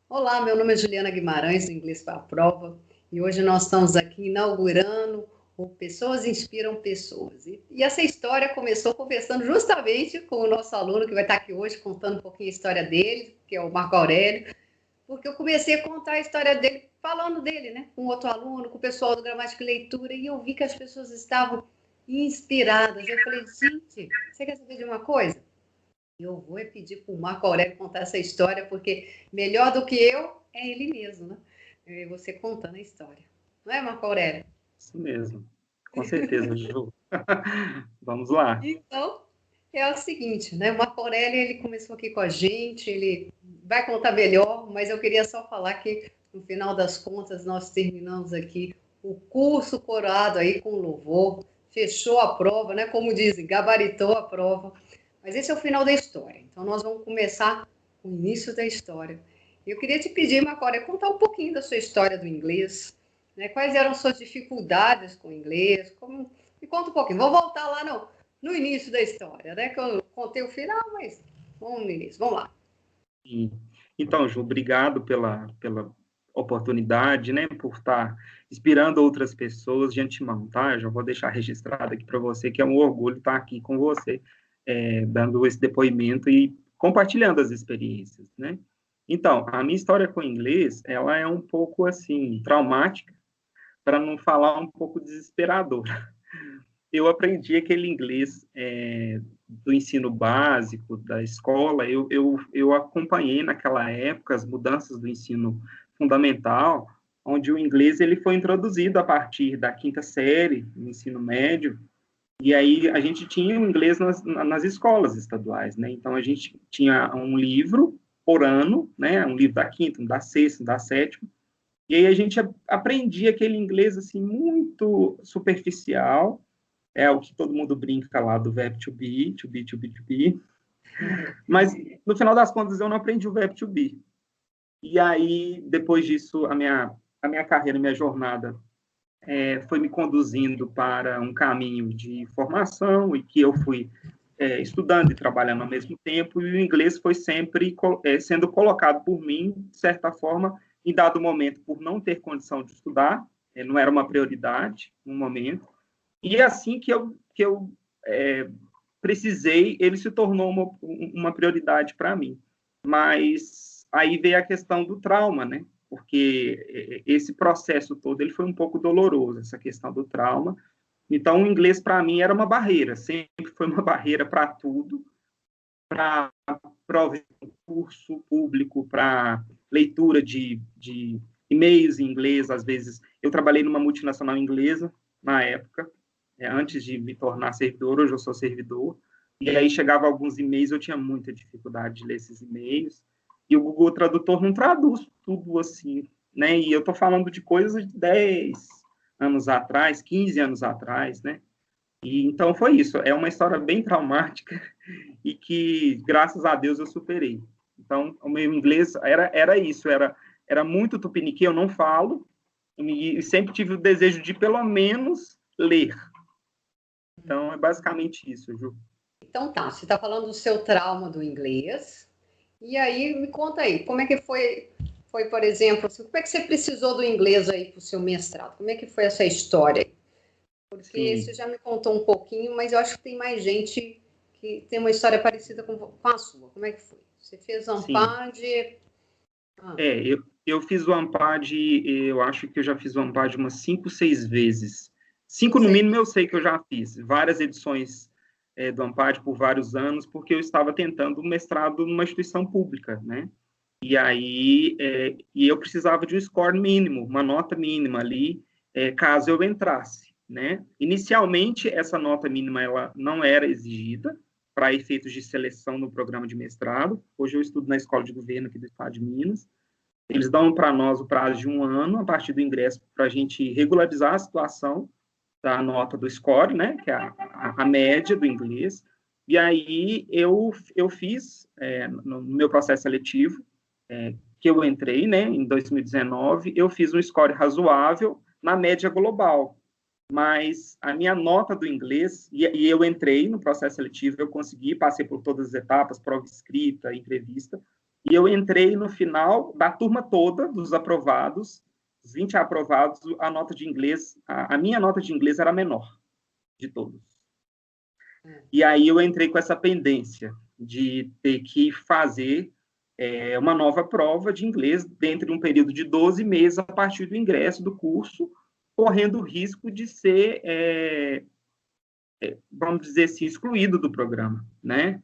Olá, meu nome é Juliana Guimarães, do Inglês para a Prova, e hoje nós estamos aqui inaugurando o Pessoas Inspiram Pessoas. E essa história começou conversando justamente com o nosso aluno, que vai estar aqui hoje contando um pouquinho a história dele, que é o Marco Aurélio, porque eu comecei a contar a história dele, falando dele, né? Com outro aluno, com o pessoal do Gramática e Leitura, e eu vi que as pessoas estavam inspiradas. Eu falei, gente, você quer saber de uma coisa? Eu vou pedir para o Marco Aurélio contar essa história, porque melhor do que eu é ele mesmo, né? É você contando a história. Não é, Marco Aurélio? Isso mesmo, com certeza, Ju. Vamos lá. Então, é o seguinte, né? O Marco Aurélio, ele começou aqui com a gente, ele vai contar melhor, mas eu queria só falar que, no final das contas, nós terminamos aqui o curso coroado aí com louvor, fechou a prova, né? Como dizem, gabaritou a prova. Mas esse é o final da história. Então, nós vamos começar com o início da história. Eu queria te pedir, Marco Aurélio, contar um pouquinho da sua história do inglês, né? Quais eram suas dificuldades com o inglês? Me conta um pouquinho. Vou voltar lá no início da história, né? Que eu contei o final, mas vamos no início. Vamos lá. E, então, Ju, obrigado pela oportunidade, né, por estar inspirando outras pessoas de antemão, tá? Eu já vou deixar registrado aqui para você que é um orgulho estar aqui com você, dando esse depoimento e compartilhando as experiências, né? Então, a minha história com o inglês, ela é um pouco, assim, traumática, para não falar um pouco desesperadora. Eu aprendi aquele inglês do ensino básico, da escola, eu acompanhei naquela época as mudanças do ensino fundamental, onde o inglês ele foi introduzido a partir da quinta série, no ensino médio, e aí a gente tinha o inglês nas escolas estaduais, né? Então a gente tinha um livro por ano, né? Um livro da quinta, um da sexta, um da sétima, e aí a gente aprendia aquele inglês assim muito superficial, é o que todo mundo brinca lá do verbo to be, to be, to be, to be. Mas, no final das contas, eu não aprendi o verbo to be. E aí, depois disso, a minha carreira, a minha jornada foi me conduzindo para um caminho de formação e que eu fui estudando e trabalhando ao mesmo tempo, e o inglês foi sempre sendo colocado por mim, de certa forma, em dado momento, por não ter condição de estudar, não era uma prioridade no momento, e é assim que eu precisei, ele se tornou uma prioridade para mim. Mas aí veio a questão do trauma, né? Porque esse processo todo ele foi um pouco doloroso, essa questão do trauma. Então, o inglês para mim era uma barreira, sempre foi uma barreira para tudo, para prova de concurso público, para leitura de e-mails em inglês, às vezes. Eu trabalhei numa multinacional inglesa na época, antes de me tornar servidor, hoje eu sou servidor, e aí chegava alguns e-mails, eu tinha muita dificuldade de ler esses e-mails, e o Google Tradutor não traduz tudo assim, né? E eu estou falando de coisas de 10 anos atrás, 15 anos atrás, né? E então foi isso, é uma história bem traumática e que, graças a Deus, eu superei. Então, o meu inglês era isso, era muito tupiniquim, eu não falo, e sempre tive o desejo de, pelo menos, ler. Então, é basicamente isso, Ju. Então tá, você está falando do seu trauma do inglês. E aí, me conta aí, como é que foi, por exemplo, assim, como é que você precisou do inglês aí para o seu mestrado? Como é que foi essa história aí? Porque você Sim, já me contou um pouquinho, mas eu acho que tem mais gente que tem uma história parecida com a sua. Como é que foi? Você fez sim. Ampad. Eu fiz o Ampad, eu acho que eu já fiz o Ampad umas 5, 6 vezes. Cinco, 5 no mínimo seis. eu sei que eu já fiz. Várias edições do Ampad por vários anos, porque eu estava tentando um mestrado numa instituição pública, né? E aí, eu precisava de um score mínimo, uma nota mínima ali, caso eu entrasse, né? Inicialmente, essa nota mínima, ela não era exigida para efeitos de seleção no programa de mestrado. Hoje eu estudo na Escola de Governo aqui do Estado de Minas. Eles dão para nós o prazo de 1 ano, a partir do ingresso, para a gente regularizar a situação da nota do score, né, que é a média do inglês. E aí eu fiz, no meu processo seletivo, que eu entrei, né, em 2019, eu fiz um score razoável na média global. Mas a minha nota do inglês, e eu entrei no processo seletivo, eu consegui, passei por todas as etapas, prova escrita, entrevista, E eu entrei no final da turma toda, dos aprovados, os 20 aprovados, a nota de inglês, a minha nota de inglês era a menor de todos. E aí eu entrei com essa pendência de ter que fazer uma nova prova de inglês dentro de um período de 12 meses a partir do ingresso do curso, correndo o risco de ser, vamos dizer assim, excluído do programa, né?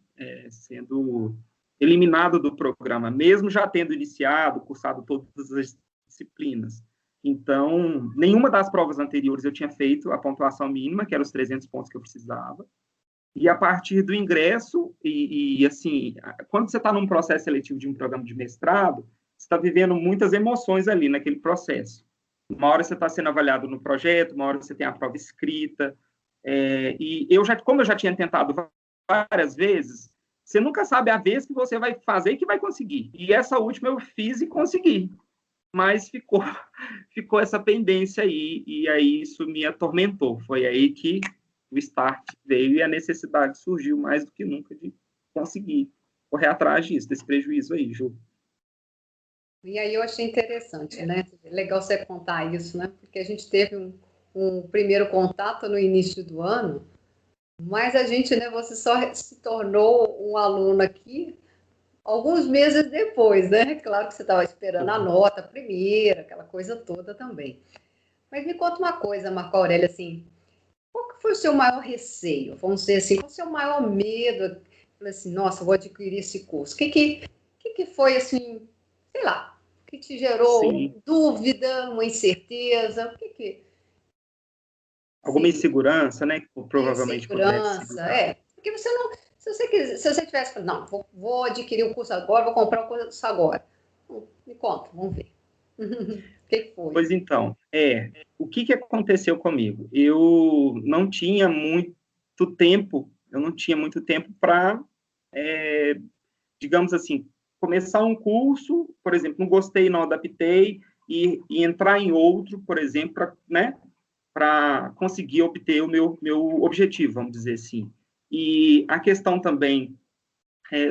Sendo eliminado do programa, mesmo já tendo iniciado, cursado todas as disciplinas. Então, nenhuma das provas anteriores eu tinha feito a pontuação mínima, que era os 300 pontos que eu precisava. E a partir do ingresso, assim, quando você está num processo seletivo de um programa de mestrado, você está vivendo muitas emoções ali naquele processo. Uma hora você está sendo avaliado no projeto, uma hora você tem a prova escrita. E como eu já tinha tentado várias vezes, você nunca sabe a vez que você vai fazer e que vai conseguir. E essa última eu fiz e consegui. Mas ficou essa pendência aí, e aí isso me atormentou. Foi aí que o start veio e a necessidade surgiu mais do que nunca de conseguir correr atrás disso, desse prejuízo aí, Ju. E aí eu achei interessante, né? Legal você contar isso, né? Porque a gente teve um primeiro contato no início do ano, mas a gente, né? Você só se tornou um aluno aqui alguns meses depois, né? Claro que você estava esperando a nota primeira, aquela coisa toda também. Mas me conta uma coisa, Marco Aurélio, assim, qual que foi o seu maior receio? Vamos dizer assim, qual o seu maior medo? Falei assim, nossa, vou adquirir esse curso. O que foi, assim, sei lá, que te gerou dúvida, uma incerteza? O que Alguma insegurança, né? Que provavelmente pudesse insegurança, porque você não... Se você tivesse falado, não, vou adquirir o curso agora, vou comprar o curso agora. Me conta, vamos ver. O que foi? Pois então, o que aconteceu comigo? Eu não tinha muito tempo para, digamos assim, começar um curso, por exemplo, não gostei, não adaptei, e entrar em outro, por exemplo, para conseguir obter o meu objetivo, vamos dizer assim. E a questão também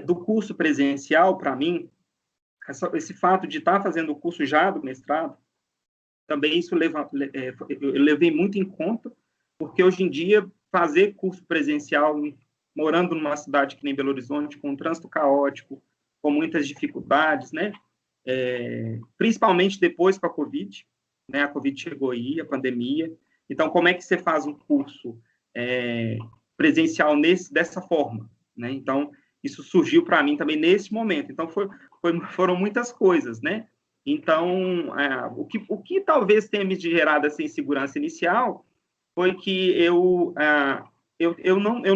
do curso presencial, para mim, esse fato de estar fazendo o curso já do mestrado, também isso eu levei muito em conta, porque hoje em dia fazer curso presencial, morando numa cidade que nem Belo Horizonte, com um trânsito caótico, com muitas dificuldades, né? Principalmente depois com a Covid, né? A Covid chegou aí, a pandemia. Então, como é que você faz um curso presencial dessa forma, né? Então, isso surgiu para mim também nesse momento. Então, foram muitas coisas, né? Então, o que talvez tenha me gerado essa insegurança inicial foi que eu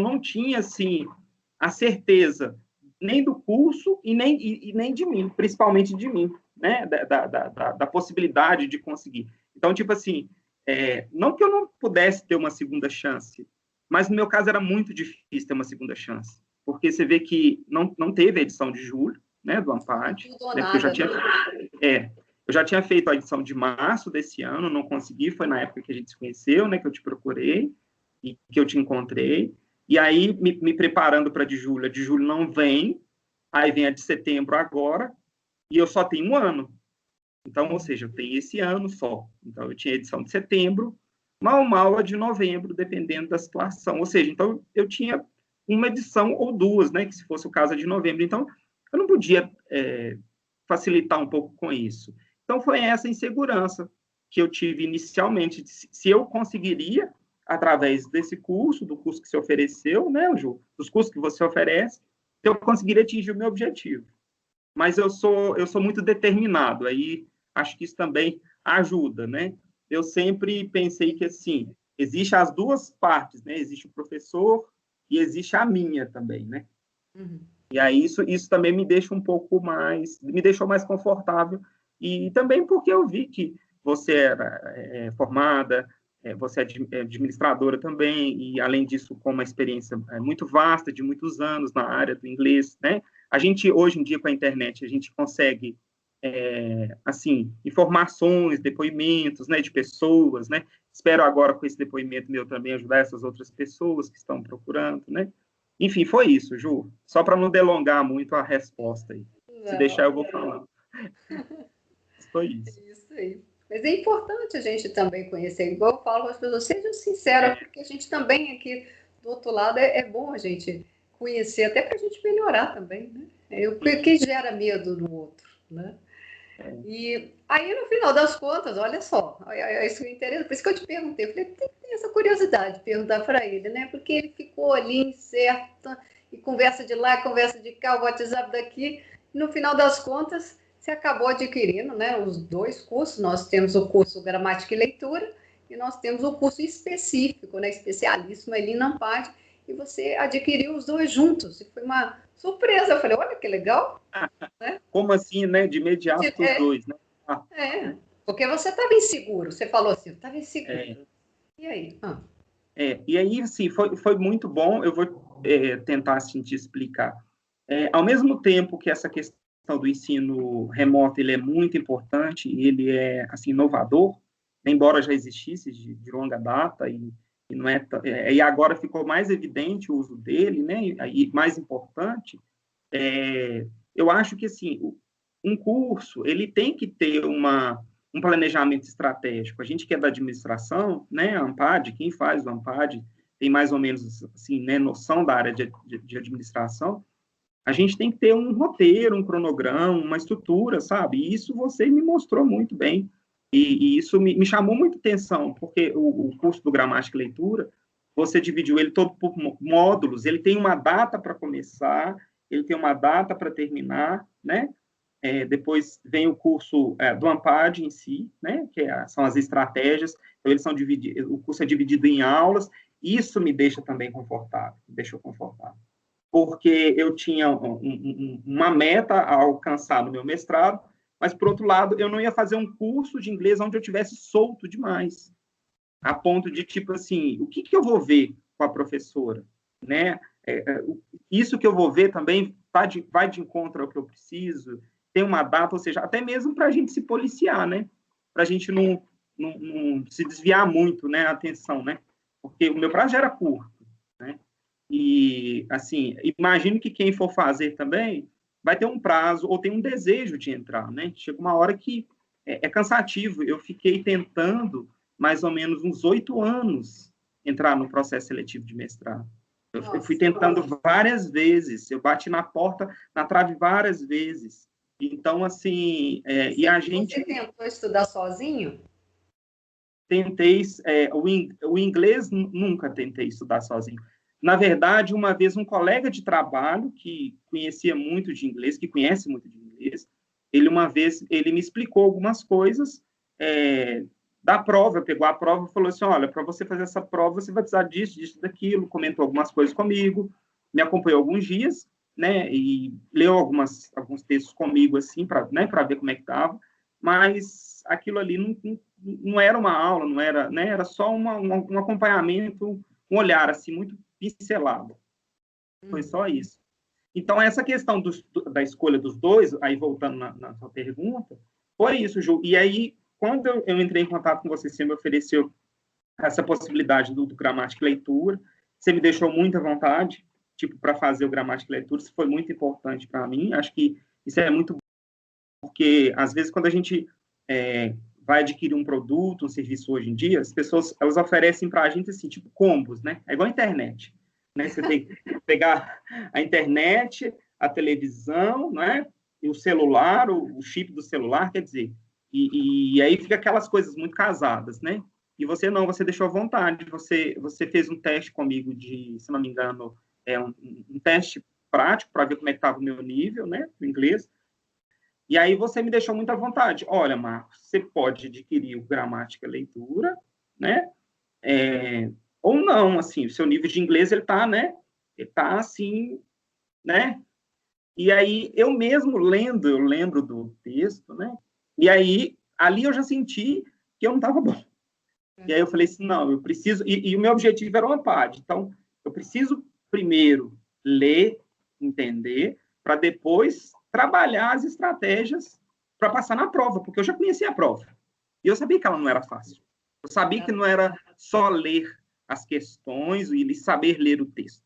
não tinha, assim, a certeza nem do curso e nem de mim, principalmente de mim, né? Da possibilidade de conseguir. Então, tipo assim, não que eu não pudesse ter uma segunda chance, mas no meu caso era muito difícil ter uma segunda chance, porque você vê que não teve a edição de julho, né, do ANPAD, né, porque eu já tinha feito a edição de março desse ano, não consegui, foi na época que a gente se conheceu, né, que eu te procurei e que eu te encontrei, e aí me preparando para a de julho não vem, aí vem a de setembro agora, e eu só tenho um ano. Então, ou seja, eu tenho esse ano só. Então, eu tinha a edição de setembro, mal a de novembro, dependendo da situação. Ou seja, então, eu tinha uma edição ou duas, né, que se fosse o caso a de novembro. Então, eu não podia facilitar um pouco com isso. Então, foi essa insegurança que eu tive inicialmente, se eu conseguiria, através desse curso, do curso que se ofereceu, né, Ju, dos cursos que você oferece, se eu conseguiria atingir o meu objetivo. Mas eu sou muito determinado, aí acho que isso também ajuda, né? Eu sempre pensei que, assim, existe as duas partes, né? Existe o professor e existe a minha também, né? Uhum. E aí isso também me deixa me deixou mais confortável, e também porque eu vi que você era formada, você é administradora também, e além disso, com uma experiência muito vasta, de muitos anos na área do inglês, né? A gente, hoje em dia, com a internet, a gente consegue, assim, informações, depoimentos, né, de pessoas, né? Espero agora, com esse depoimento meu, também ajudar essas outras pessoas que estão procurando, né? Enfim, foi isso, Ju. Só para não delongar muito a resposta aí. Se deixar, eu vou falar. Foi isso. Isso aí. Mas é importante a gente também conhecer, igual eu falo com as pessoas, sejam sinceras, porque a gente também aqui do outro lado é bom a gente conhecer, até para a gente melhorar também, né? O que gera medo no outro, né? E aí, no final das contas, olha só, isso me interessa, por isso que eu te perguntei, eu falei, tem essa curiosidade de perguntar para ele, né? Porque ele ficou ali incerto, e conversa de lá, conversa de cá, o WhatsApp daqui, e no final das contas, você acabou adquirindo, né, os dois cursos. Nós temos o curso Gramática e Leitura, e nós temos o curso específico, né, especialíssimo ali na Ampad, e você adquiriu os dois juntos, e foi uma surpresa. Eu falei, olha que legal, né? Como assim, né? De imediato os dois, né? Porque você estava inseguro, você falou assim, estava inseguro. E aí? E aí, assim, foi muito bom. Eu vou tentar, assim, te explicar. Ao mesmo tempo que essa questão do ensino remoto, ele é muito importante, ele é, assim, inovador, embora já existisse de longa data, e não e agora ficou mais evidente o uso dele, né? E mais importante, eu acho que, assim, um curso, ele tem que ter um planejamento estratégico. A gente que é da administração, né, a Ampad, quem faz o Ampad tem mais ou menos, assim, né, noção da área de administração. A gente tem que ter um roteiro, um cronograma, uma estrutura, sabe? E isso você me mostrou muito bem. E isso me chamou muita atenção, porque o curso do Gramática e Leitura, você dividiu ele todo por módulos, ele tem uma data para começar, ele tem uma data para terminar, né? Depois vem o curso do Ampad em si, né? Que são as estratégias. Então, eles são divididos, o curso é dividido em aulas. Isso me deixa também confortável, me deixou confortável, porque eu tinha uma meta a alcançar no meu mestrado, mas, por outro lado, eu não ia fazer um curso de inglês onde eu tivesse solto demais, a ponto de, tipo assim, o que eu vou ver com a professora, né? Isso que eu vou ver também vai de encontro ao que eu preciso, tem uma data, ou seja, até mesmo para a gente se policiar, né? Para a gente não se desviar muito, né? A atenção, né? Porque o meu prazo já era curto, né? E, assim, imagino que quem for fazer também vai ter um prazo ou tem um desejo de entrar, né? Chega uma hora que é cansativo. Eu fiquei tentando mais ou menos uns 8 anos entrar no processo seletivo de mestrado. Eu fui tentando várias vezes, eu bati na porta, na trave várias vezes. Então, assim, e a gente... Você tentou estudar sozinho? Tentei, o inglês nunca tentei estudar sozinho. Na verdade, uma vez um colega de trabalho que conhecia muito de inglês, que conhece muito de inglês, ele me explicou algumas coisas da prova, pegou a prova e falou assim, olha, para você fazer essa prova, você vai precisar disso, daquilo, comentou algumas coisas comigo, me acompanhou alguns dias, né, e leu alguns textos comigo, assim, para ver como é que estava, mas aquilo ali não era uma aula, não era, né, era só um acompanhamento, um olhar, assim, muito pincelado. Foi só isso. Então, essa questão da escolha dos dois, aí voltando na sua pergunta, foi isso, Ju. E aí, quando eu entrei em contato com você, você me ofereceu essa possibilidade do Gramática e Leitura, você me deixou muita vontade, tipo, para fazer o Gramática e Leitura, isso foi muito importante para mim. Acho que isso é muito bom, porque, às vezes, quando a gente vai adquirir um produto, um serviço hoje em dia, as pessoas, elas oferecem para a gente, assim, tipo, combos, né? É igual a internet, né? Você tem que pegar a internet, a televisão, né? E o celular, o chip do celular, quer dizer, e aí fica aquelas coisas muito casadas, né? E você não, você deixou à vontade, você fez um teste comigo de, se não me engano, um teste prático para ver como é que estava o meu nível, né, do inglês. E aí você me deixou muito à vontade. Olha, Marcos, você pode adquirir o Gramática e Leitura, né? Ou não, assim, o seu nível de inglês, ele tá, né? Ele tá, assim, né? E aí, eu mesmo lendo, eu lembro do texto, né? E aí, ali eu já senti que eu não estava bom. E aí eu falei assim, não, eu preciso... E o meu objetivo era uma PAD. Então, eu preciso primeiro ler, entender, para depois trabalhar as estratégias para passar na prova, porque eu já conhecia a prova. E eu sabia que ela não era fácil. Eu sabia que não era só ler as questões e saber ler o texto.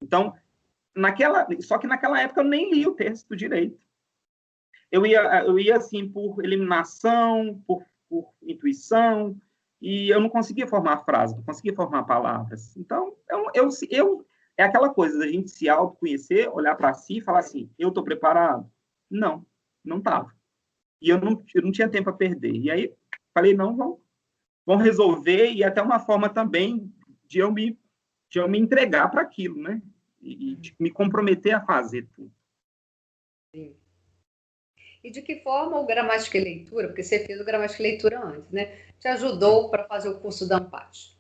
Então, só que naquela época eu nem li o texto direito. eu ia assim, por eliminação, por intuição, e eu não conseguia formar frases, não conseguia formar palavras. Então, é aquela coisa da gente se autoconhecer, olhar para si e falar assim, eu estou preparado? Não, não estava. E eu não tinha tempo a perder. E aí, falei, não, vamos resolver, e até uma forma também de eu me entregar para aquilo, né? E de me comprometer a fazer tudo. Sim. E de que forma o Gramática e Leitura, porque você fez o Gramática e Leitura antes, né? Te ajudou para fazer o curso da ANPAD?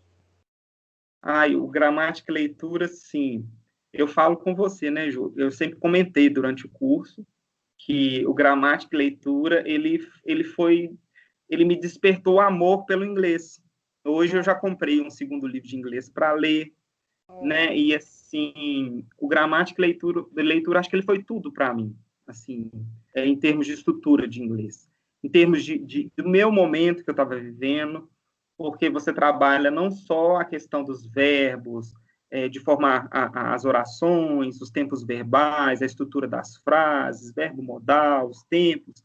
O Gramática e Leitura, sim. Eu falo com você, né, Ju? Eu sempre comentei durante o curso que o Gramática e Leitura, ele me despertou amor pelo inglês. Hoje eu já comprei um segundo livro de inglês para ler, né? E assim, o Gramática e Leitura, acho que ele foi tudo para mim, assim, em termos de estrutura de inglês, em termos do meu momento que eu estava vivendo, porque você trabalha não só a questão dos verbos, de formar as orações, os tempos verbais, a estrutura das frases, verbo modal, os tempos,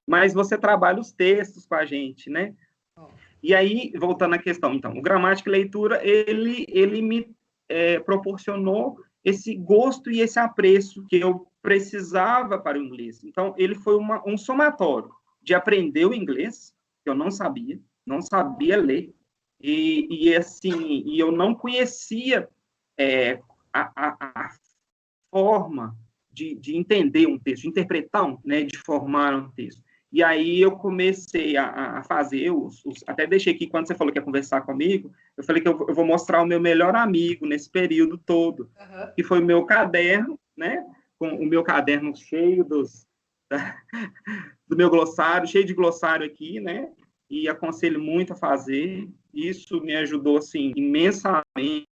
mas você trabalha os textos com a gente, né? E aí, voltando à questão, então, o Gramática e Leitura, ele me proporcionou esse gosto e esse apreço que eu precisava para o inglês. Então, ele foi um somatório de aprender o inglês, que eu não sabia ler, e eu não conhecia a forma de entender um texto, de interpretar, né, de formar um texto. E aí eu comecei a fazer, até deixei aqui, quando você falou que ia conversar comigo, eu falei que eu vou mostrar o meu melhor amigo nesse período todo, que foi o meu caderno, né, com o meu caderno cheio do meu glossário, cheio de glossário aqui, né, e aconselho muito a fazer. Isso me ajudou, assim, imensamente.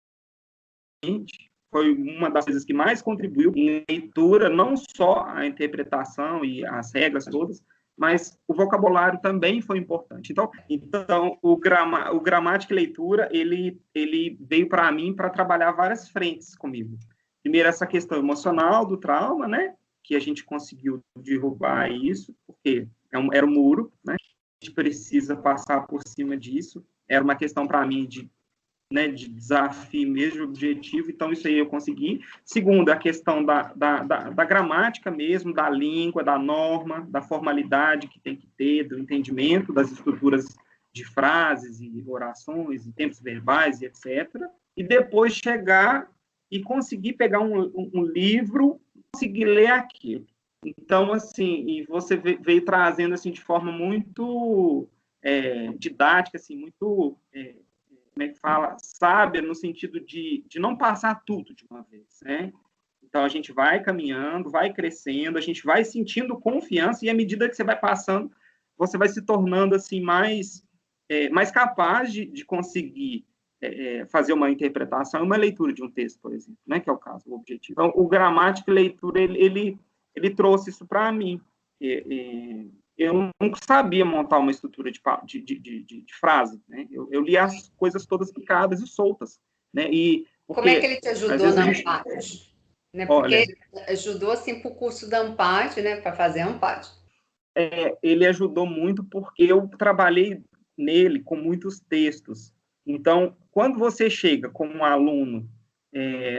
Foi uma das coisas que mais contribuiu em leitura, não só a interpretação e as regras todas, mas o vocabulário também foi importante. Então o Gramática e Leitura, ele veio para mim para trabalhar várias frentes comigo. Primeiro, essa questão emocional do trauma, né, que a gente conseguiu derrubar isso, porque era um muro, né, a gente precisa passar por cima disso. Era uma questão para mim de desafio mesmo, de objetivo, então isso aí eu consegui. Segundo, a questão da gramática mesmo, da língua, da norma, da formalidade que tem que ter, do entendimento das estruturas de frases e orações, e tempos verbais, e etc. E depois chegar e conseguir pegar um livro, conseguir ler aquilo. Então, assim, e você veio trazendo, assim, de forma muito didática, assim, muito... como é que fala, sábia no sentido de não passar tudo de uma vez, né? Então, a gente vai caminhando, vai crescendo, a gente vai sentindo confiança, e à medida que você vai passando, você vai se tornando, assim, mais capaz de conseguir fazer uma interpretação e uma leitura de um texto, por exemplo, né? Que é o caso, o objetivo. Então, o Gramática e Leitura, ele trouxe isso para mim. Eu não sabia montar uma estrutura de frase, né? Eu li as coisas todas picadas e soltas, né? Como é que ele te ajudou na ANPAD? Né? Porque olha, ele ajudou assim para o curso da ANPAD, né? Para fazer a ANPAD. Ele ajudou muito porque eu trabalhei nele com muitos textos. Então, quando você chega como um aluno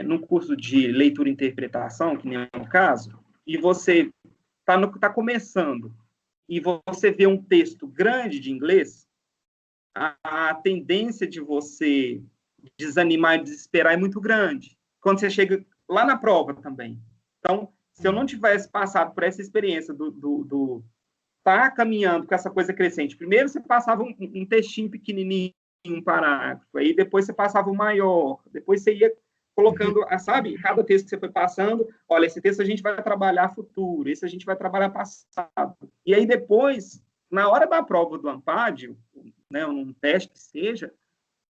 no curso de leitura e interpretação, que nem é o caso, e você está começando, e você vê um texto grande de inglês, a tendência de você desanimar e desesperar é muito grande. Quando você chega lá na prova também. Então, se eu não tivesse passado por essa experiência do tá caminhando com essa coisa crescente, primeiro você passava um textinho pequenininho, um parágrafo, aí depois você passava o maior, depois você ia colocando, sabe, cada texto que você foi passando, olha, esse texto a gente vai trabalhar futuro, esse a gente vai trabalhar passado. E aí depois, na hora da prova do ANPAD, né, um teste que seja,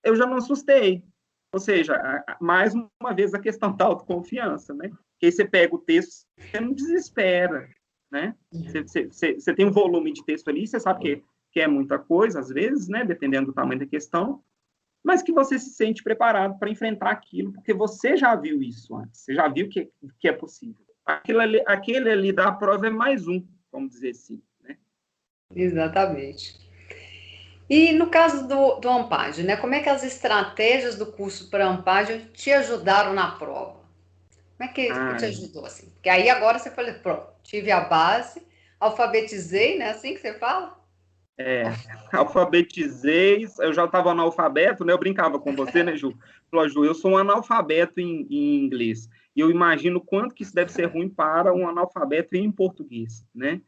eu já não assustei. Ou seja, mais uma vez a questão da autoconfiança, né? Que aí você pega o texto, você não desespera, né? Você tem um volume de texto ali, você sabe que é muita coisa, às vezes, né? Dependendo do tamanho da questão, mas que você se sente preparado para enfrentar aquilo, porque você já viu isso antes, você já viu que é possível. Aquele ali da prova é mais um, vamos dizer assim, né? Exatamente. E no caso do Ampad, né? Como é que as estratégias do curso para Ampad te ajudaram na prova? Como é que te Ah, ajudou, assim? Porque aí agora você falou, pronto, tive a base, alfabetizei, né? Assim que você fala? é, alfabetizei, eu já estava analfabeto, né? Eu brincava com você, né, Ju? Falou, Ju, eu sou um analfabeto em inglês. E eu imagino quanto que isso deve ser ruim para um analfabeto em português, né?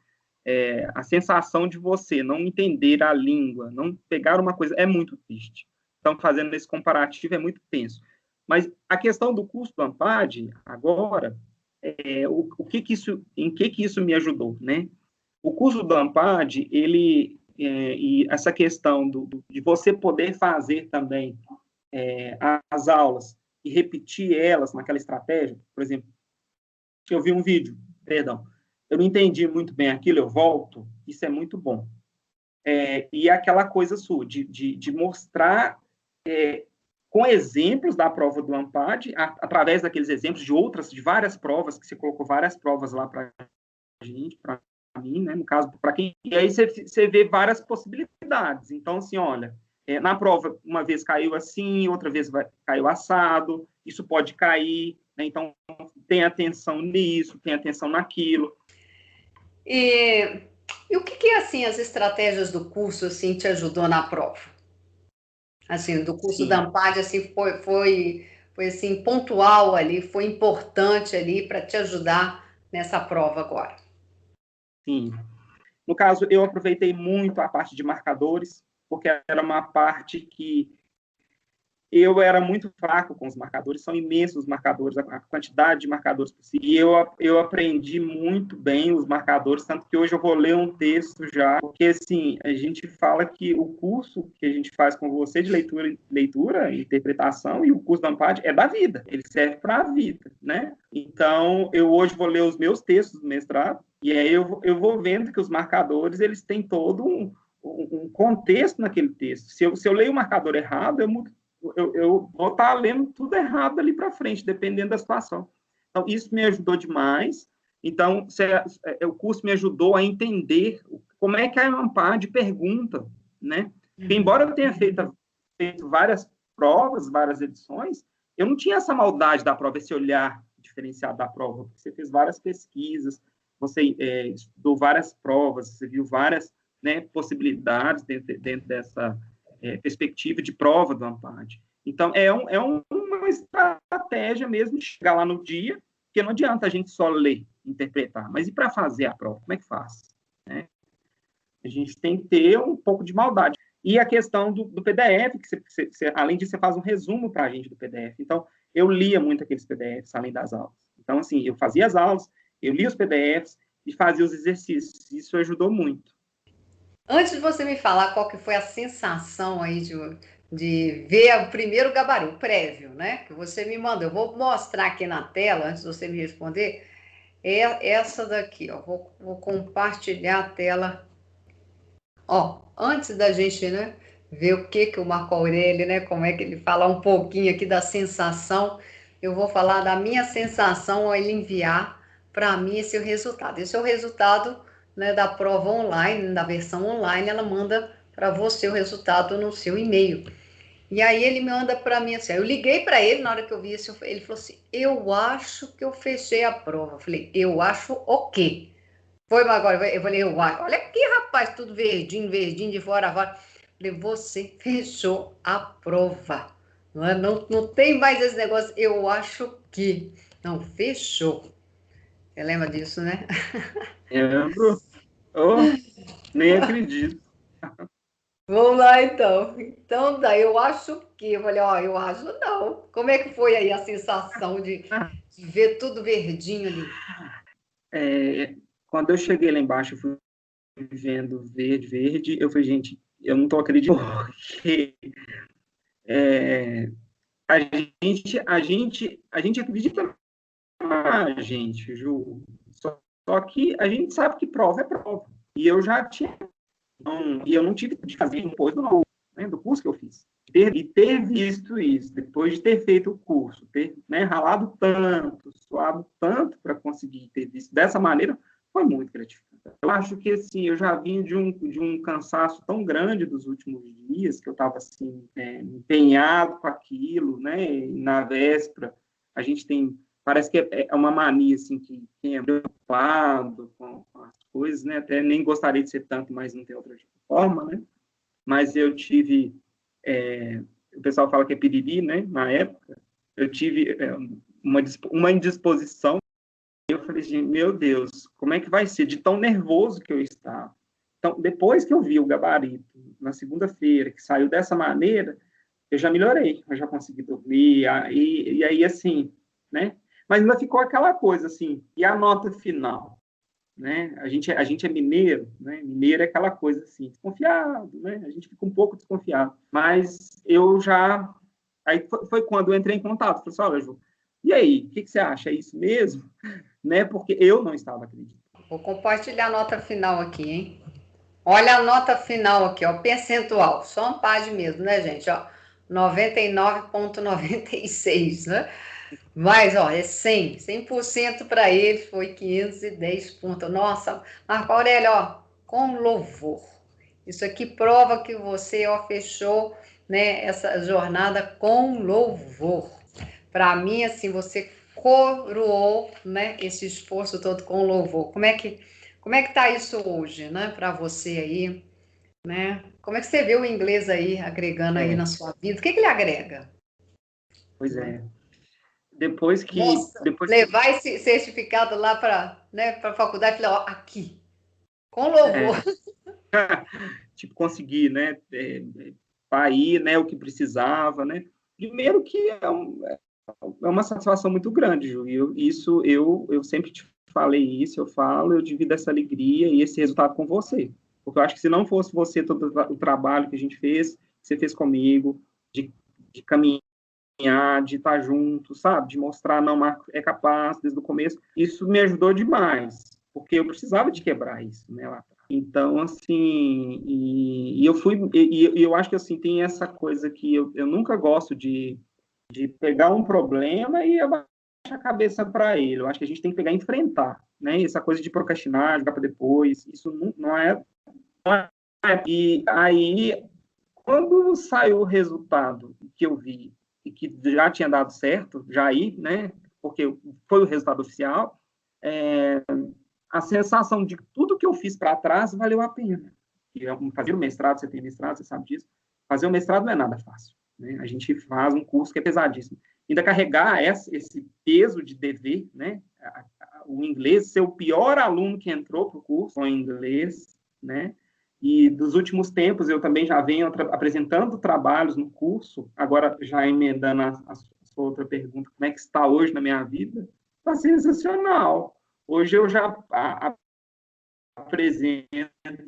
A sensação de você não entender a língua, não pegar uma coisa, é muito triste. Então, fazendo esse comparativo, é muito tenso. Mas a questão do curso do Ampad, agora, em que isso me ajudou, né? O curso do Ampad, e essa questão de você poder fazer também as aulas e repetir elas naquela estratégia, por exemplo, eu vi um vídeo, perdão, eu não entendi muito bem aquilo, eu volto, isso é muito bom. E aquela coisa sua, de mostrar com exemplos da prova do Ampad, através daqueles exemplos de várias provas, que você colocou várias provas lá para a gente, para mim, né, no caso, para quem... E aí você vê várias possibilidades. Então, assim, olha, na prova, uma vez caiu assim, outra vez caiu assado, isso pode cair, né, então tem atenção nisso, tem atenção naquilo. E o que assim, as estratégias do curso, assim, te ajudou na prova? Assim, do curso da Sim, Ampad, assim, foi assim, pontual ali, foi importante ali para te ajudar nessa prova agora. sim. No caso, eu aproveitei muito a parte de marcadores, porque era uma parte que eu era muito fraco com os marcadores, são imensos os marcadores, a quantidade de marcadores possível. E eu aprendi muito bem os marcadores, tanto que hoje eu vou ler um texto já, porque assim, a gente fala que o curso que a gente faz com você de leitura e interpretação, e o curso da Ampad é da vida, ele serve para a vida, né? Então, eu hoje vou ler os meus textos do mestrado, e aí eu vou vendo que os marcadores, eles têm todo um contexto naquele texto. Se eu leio o marcador errado, eu vou estar lendo tudo errado ali para frente, dependendo da situação. Então, isso me ajudou demais. Então, o curso me ajudou a entender como é que a Ampad pergunta, né? Porque, embora eu tenha feito várias provas, várias edições, eu não tinha essa maldade da prova, esse olhar diferenciado da prova. Você fez várias pesquisas, você estudou várias provas, você viu várias, né, possibilidades dentro dessa perspectiva de prova do Ampad. Então, uma estratégia mesmo de chegar lá no dia, porque não adianta a gente só ler, interpretar, mas e para fazer a prova? Como é que faz? Né? A gente tem que ter um pouco de maldade. E a questão do PDF, que além disso, você faz um resumo para a gente do PDF. Então, eu lia muito aqueles PDFs, além das aulas. Então, assim, eu fazia as aulas, eu lia os PDFs e fazia os exercícios. Isso ajudou muito. Antes de você me falar qual que foi a sensação aí de ver o primeiro gabarito, o prévio, né? Que você me mandou. Eu vou mostrar aqui na tela, antes de você me responder, é essa daqui, ó. Vou compartilhar a tela. Ó, antes da gente, né, ver o que o Marco Aurélio, né, como é que ele fala um pouquinho aqui da sensação, eu vou falar da minha sensação ao ele enviar para mim esse resultado. Esse é o resultado, né, da prova online, da versão online, ela manda para você o resultado no seu e-mail. E aí ele manda para mim assim, eu liguei para ele na hora que eu vi isso, ele falou assim, eu acho que eu fechei a prova. Eu falei, eu acho o quê? Foi agora, eu falei, olha aqui, rapaz, tudo verdinho, verdinho, de fora a fora. Eu falei, você fechou a prova. Não tem mais esse negócio, eu acho que. Não, fechou. Você lembra disso, né? Lembro. Oh, nem acredito. Vamos lá, então. Então, daí eu acho que. Eu falei, ó, eu acho não. Como é que foi aí a sensação de ver tudo verdinho ali? Quando eu cheguei lá embaixo, eu fui vendo verde, verde, eu falei, gente, eu não estou acreditando. Porque, é, a gente acredita na gente, Ju. Só que a gente sabe que prova é prova. E eu já tinha, e eu não tive de fazer depois do curso que eu fiz. Ter visto isso, depois de ter feito o curso, ter, né, ralado tanto, suado tanto para conseguir ter visto dessa maneira, foi muito gratificante. Eu acho que, assim, eu já vim de um cansaço tão grande dos últimos dias, que eu estava, assim, empenhado com aquilo, né? E na véspera, a gente tem... Parece que é uma mania, assim, que quem é preocupado com as coisas, né? Até nem gostaria de ser tanto, mas não tem outra forma, né? Mas eu tive... o pessoal fala que é piriri, né? Na época, eu tive uma indisposição. Eu falei, gente, meu Deus, como é que vai ser? De tão nervoso que eu estava. Então, depois que eu vi o gabarito, na segunda-feira, que saiu dessa maneira, eu já melhorei, eu já consegui dormir, e aí, assim, né? Mas ainda ficou aquela coisa, assim, e a nota final? Né? A gente é mineiro, né? Mineiro é aquela coisa assim, desconfiado, né? A gente fica um pouco desconfiado. Mas eu já... Aí foi quando eu entrei em contato. Falei assim, olha, Ju, e aí, o que você acha? É isso mesmo? Né? Porque eu não estava acreditando. Vou compartilhar a nota final aqui, hein? Olha a nota final aqui, ó, percentual, só uma página mesmo, né, gente? Ó, 99,96, né? Mas, ó, é 100% para ele, foi 510 pontos. Nossa, Marco Aurélio, ó, com louvor. Isso aqui prova que você, ó, fechou, né, essa jornada com louvor. Para mim, assim, você coroou, né, esse esforço todo com louvor. Como é que tá isso hoje, né, para você aí, né? Como é que você vê o inglês aí agregando aí na sua vida? O que ele agrega? Pois é. Depois que... Nossa, Depois que levar esse certificado lá para, né, para a faculdade e falar, ó, aqui, com louvor. tipo, conseguir, né? Pair, né? O que precisava, né? Primeiro que é uma satisfação muito grande, Ju. E eu sempre te falei isso, eu falo, eu divido essa alegria e esse resultado com você. Porque eu acho que se não fosse você, todo o trabalho que a gente fez, que você fez comigo, de caminhar, de estar junto, sabe? De mostrar, não, Marco é capaz desde o começo. Isso me ajudou demais, porque eu precisava de quebrar isso, né, lá atrás. Então, assim, e eu fui, e eu acho que, assim, tem essa coisa que eu nunca gosto de pegar um problema e abaixar a cabeça para ele. Eu acho que a gente tem que pegar e enfrentar, né? Essa coisa de procrastinar, jogar para depois, isso não é, não é. E aí, quando saiu o resultado que eu vi e que já tinha dado certo, já aí, né? Porque foi o resultado oficial, a sensação de que tudo que eu fiz para trás valeu a pena. E fazer o mestrado, você tem mestrado, você sabe disso. Fazer o mestrado não é nada fácil. Né? A gente faz um curso que é pesadíssimo. Ainda carregar esse peso de dever, né? O inglês, ser o pior aluno que entrou para o curso com inglês, né? E dos últimos tempos eu também já venho apresentando trabalhos no curso, agora já emendando a sua outra pergunta, como é que está hoje na minha vida? Está sensacional. Hoje eu já apresento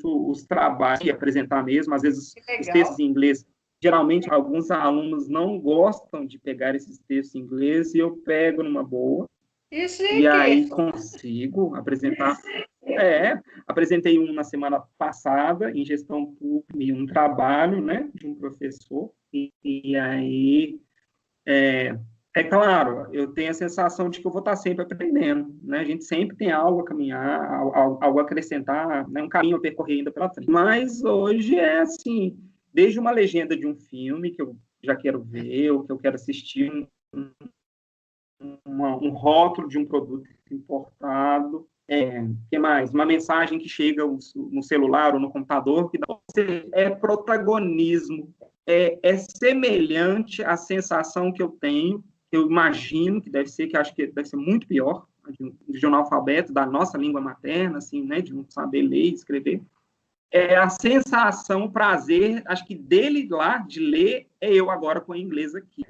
os trabalhos, apresentar mesmo, às vezes os textos em inglês, geralmente alguns alunos não gostam de pegar esses textos em inglês e eu pego numa boa, e aí consigo apresentar. Apresentei um na semana passada, em gestão pública, um trabalho, né, de um professor, e aí claro, eu tenho a sensação de que eu vou estar sempre aprendendo, né? A gente sempre tem algo a caminhar, algo a acrescentar, né? Um caminho a percorrer ainda pela frente. Mas hoje é assim, desde uma legenda de um filme que eu já quero ver, ou que eu quero assistir, um rótulo de um produto importado, que mais? Uma mensagem que chega no celular ou no computador, que é protagonismo, é semelhante à sensação que eu tenho, que eu imagino que deve ser, que acho que deve ser muito pior, de um analfabeto da nossa língua materna, assim, né, de não saber ler e escrever. É a sensação, o prazer, acho que dele lá, de ler, é eu agora com o inglês aqui.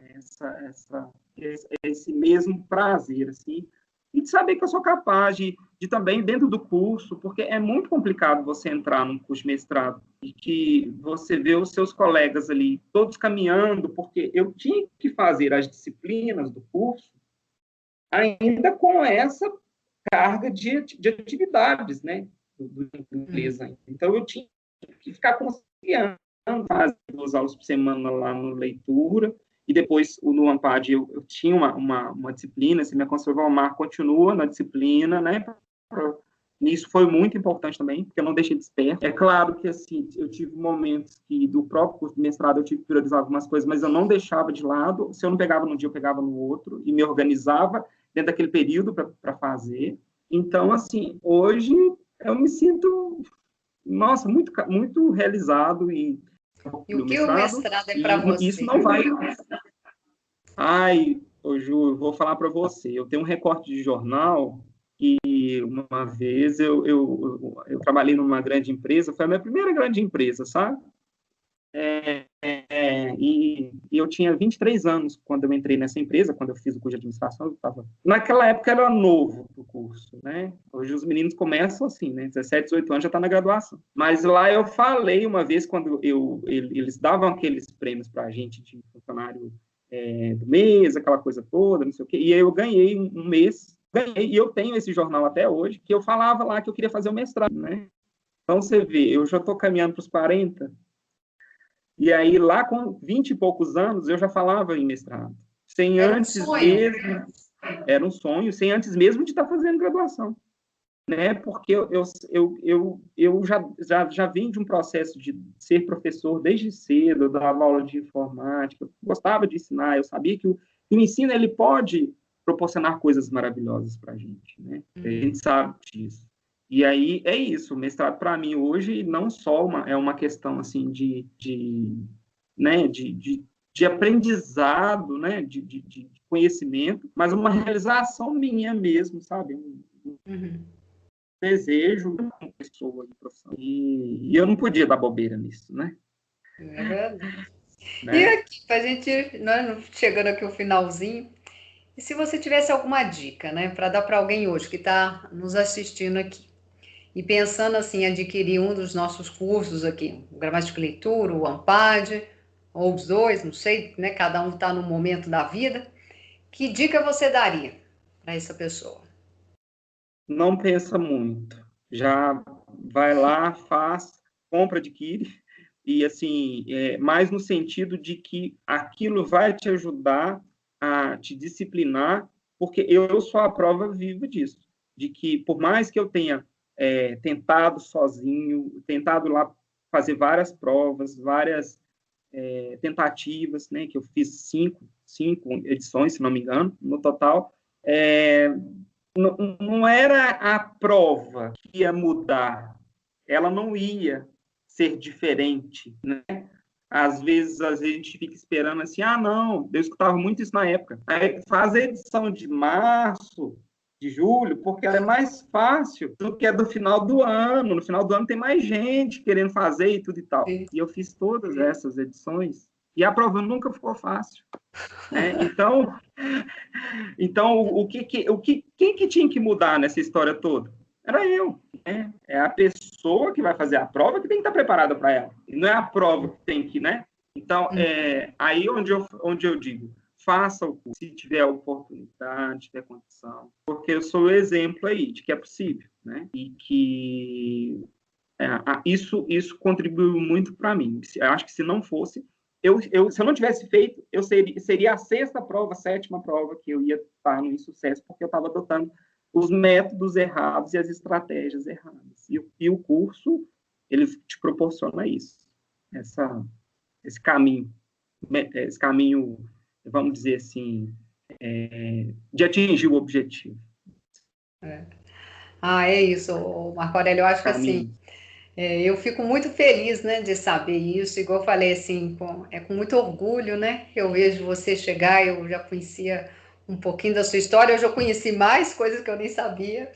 Esse mesmo prazer, assim, e de saber que eu sou capaz de também, dentro do curso, porque é muito complicado você entrar num curso de mestrado e que você vê os seus colegas ali, todos caminhando, porque eu tinha que fazer as disciplinas do curso ainda com essa carga de atividades, né, do inglês ainda. Então, eu tinha que ficar conciliando, fazer 2 aulas por semana lá no leitura, e depois, no Ampad, eu tinha uma disciplina, se me aconselhou, Mar continua na disciplina, né, Isso foi muito importante também, porque eu não deixei desperto. É claro que, assim, eu tive momentos que, do próprio curso de mestrado, eu tive que priorizar algumas coisas, mas eu não deixava de lado. Se eu não pegava num dia, eu pegava no outro, e me organizava dentro daquele período para fazer. Então, assim, hoje eu me sinto, nossa, muito, muito realizado E o no que o mestrado, mestrado é para e isso você? não vai... Ai, ô Ju, eu vou falar para você, eu tenho um recorte de jornal que uma vez eu trabalhei numa grande empresa, foi a minha primeira grande empresa, sabe? E eu tinha 23 anos quando eu entrei nessa empresa, quando eu fiz o curso de administração, eu tava... Naquela época era novo o curso, né? Hoje os meninos começam assim, né? 17, 18 anos já está na graduação. Mas lá eu falei uma vez, quando eles davam aqueles prêmios para a gente de funcionário do mês, aquela coisa toda, não sei o quê, e aí eu ganhei um mês, ganhei, e eu tenho esse jornal até hoje, que eu falava lá que eu queria fazer o mestrado, né? Então você vê, eu já estou caminhando para os 40, e aí, lá com 20 e poucos anos, eu já falava em mestrado. Sem Era um antes sonho. mesmo, era um sonho, sem antes mesmo de estar fazendo graduação. Né? Porque eu já vim de um processo de ser professor desde cedo, eu dava aula de informática, eu gostava de ensinar, eu sabia que o ensino ele pode proporcionar coisas maravilhosas para a gente. Né? A gente sabe disso. E aí é isso, o mestrado para mim hoje não só é uma questão assim né, de aprendizado, né, de conhecimento, mas uma realização minha mesmo, sabe? Uhum. Desejo como pessoa de profissão. E eu não podia dar bobeira nisso, né? É verdade. E né? aqui, para a gente, nós chegando aqui o finalzinho, e se você tivesse alguma dica, né, para dar para alguém hoje que está nos assistindo aqui, e pensando assim, em adquirir um dos nossos cursos aqui, o Gramática e Leitura, o Ampad, ou os dois, não sei, né? Cada um está no momento da vida. Que dica você daria para essa pessoa? Não pensa muito. Já vai lá, faz, compra, adquire. E, assim, mais no sentido de que aquilo vai te ajudar a te disciplinar, porque eu sou a prova viva disso. De que, por mais que eu tenha tentado sozinho, tentado lá fazer várias provas, várias tentativas, né, que eu fiz cinco edições, se não me engano, no total, não era a prova que ia mudar, ela não ia ser diferente, né? Às vezes a gente fica esperando assim, não, eu escutava muito isso na época. Aí faz a edição de março, de julho, porque ela é mais fácil do que a do final do ano. No final do ano tem mais gente querendo fazer e tudo e tal. Sim. E eu fiz todas essas edições e a prova nunca ficou fácil. Né? Então quem que tinha que mudar nessa história toda? Era eu. Né? É a pessoa que vai fazer a prova que tem que estar preparada para ela. E não é a prova que tem que, né? Então, aí onde eu digo, faça o curso, se tiver oportunidade, tiver condição, porque eu sou o exemplo aí de que é possível, né? E que isso contribuiu muito para mim. Eu acho que se não fosse, se eu não tivesse feito, eu seria a sexta prova, a sétima prova que eu ia estar no insucesso, porque eu estava adotando os métodos errados e as estratégias erradas. E o curso, ele te proporciona isso, esse caminho, vamos dizer assim, de atingir o objetivo. É isso, Marco Aurélio. Eu acho que assim, Caminho. eu fico muito feliz, né, de saber isso. Igual eu falei, assim, com muito orgulho, né, que eu vejo você chegar. Eu já conhecia um pouquinho da sua história, eu já conheci mais coisas que eu nem sabia.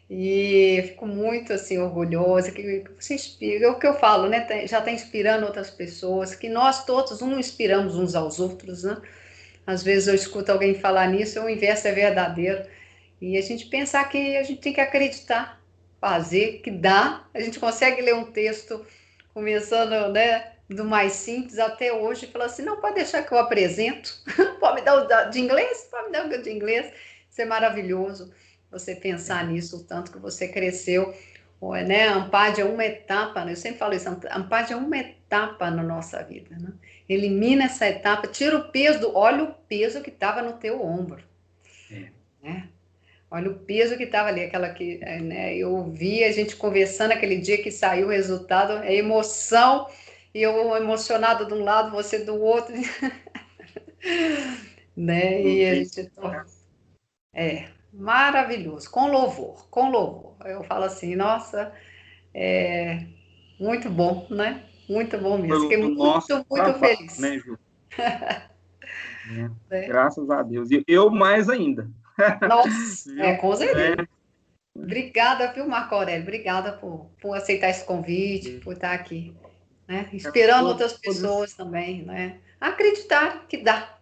E fico muito, assim, orgulhosa, que você inspira. É o que eu falo, né, já está inspirando outras pessoas, que nós todos inspiramos uns aos outros, né? Às vezes eu escuto alguém falar nisso, o inverso é verdadeiro. E a gente pensar que a gente tem que acreditar, fazer, que dá. A gente consegue ler um texto começando, né, do mais simples até hoje, e falar assim, não, pode deixar que eu apresento. Pode me dar o de inglês? Pode me dar o de inglês. Isso é maravilhoso, você pensar nisso, o tanto que você cresceu. Né? A Ampad é uma etapa, né? Eu sempre falo isso, a Ampad é uma etapa na nossa vida. Né? Elimina essa etapa, tira o peso olha o peso que estava no teu ombro. É. Né? Olha o peso que estava ali, aquela que, né, eu vi a gente conversando aquele dia que saiu o resultado, a emoção, e eu emocionada de um lado, você do outro, né? Não E a tem. gente maravilhoso, com louvor, com louvor. Eu falo assim, nossa, muito bom, né? Muito bom mesmo. Foi Fiquei o nosso muito, muito trabalho, feliz. né, Ju? É, Né? graças a Deus. E eu mais ainda. Nossa, Viu? com É, certeza. Obrigada, viu, Marco Aurélio? Obrigada por aceitar esse convite, por estar aqui, né? Inspirando todos, outras pessoas também, né? Acreditar que dá.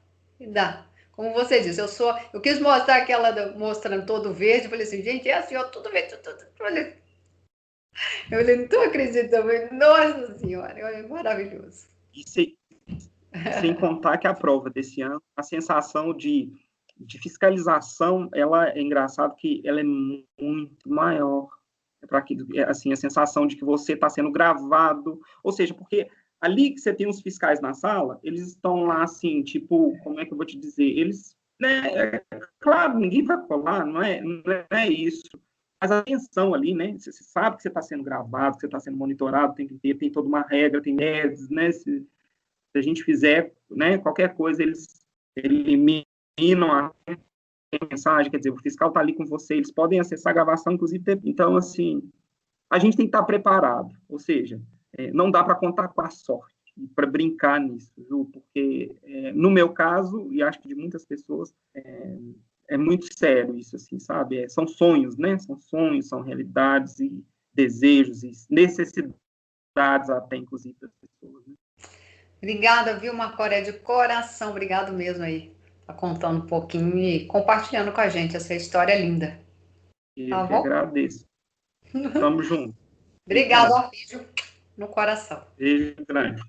Como você disse, eu quis mostrar aquela mostrando todo verde, eu falei assim, gente, é assim, ó, tudo verde, tudo. Eu falei, não estou acreditando, eu falei, nossa senhora, é maravilhoso. e sem contar que a prova desse ano, a sensação de fiscalização, ela é engraçado que ela é muito maior para que assim a sensação de que você está sendo gravado, ou seja, porque ali que você tem os fiscais na sala, eles estão lá assim, tipo, como é que eu vou te dizer? Eles, né, claro, ninguém vai colar, não é isso. Mas a atenção ali, né? Você sabe que você está sendo gravado, que você está sendo monitorado, tem toda uma regra, tem medos, né? Se a gente fizer, né, qualquer coisa, eles eliminam a mensagem, quer dizer, o fiscal está ali com você, eles podem acessar a gravação, inclusive. Então, assim, a gente tem que estar preparado, ou seja, não dá para contar com a sorte, para brincar nisso, viu? Porque, no meu caso, e acho que de muitas pessoas, é muito sério isso, assim, sabe? São sonhos, né? São sonhos, são realidades e desejos e necessidades até, inclusive, das pessoas, né? Obrigada, viu, Marcoré, de coração. Obrigado mesmo aí. Tá contando um pouquinho e compartilhando com a gente essa história linda. Eu Tá que bom? agradeço. Tamo junto. Obrigado, Obrigado. ó, beijo no coração. Beijo grande.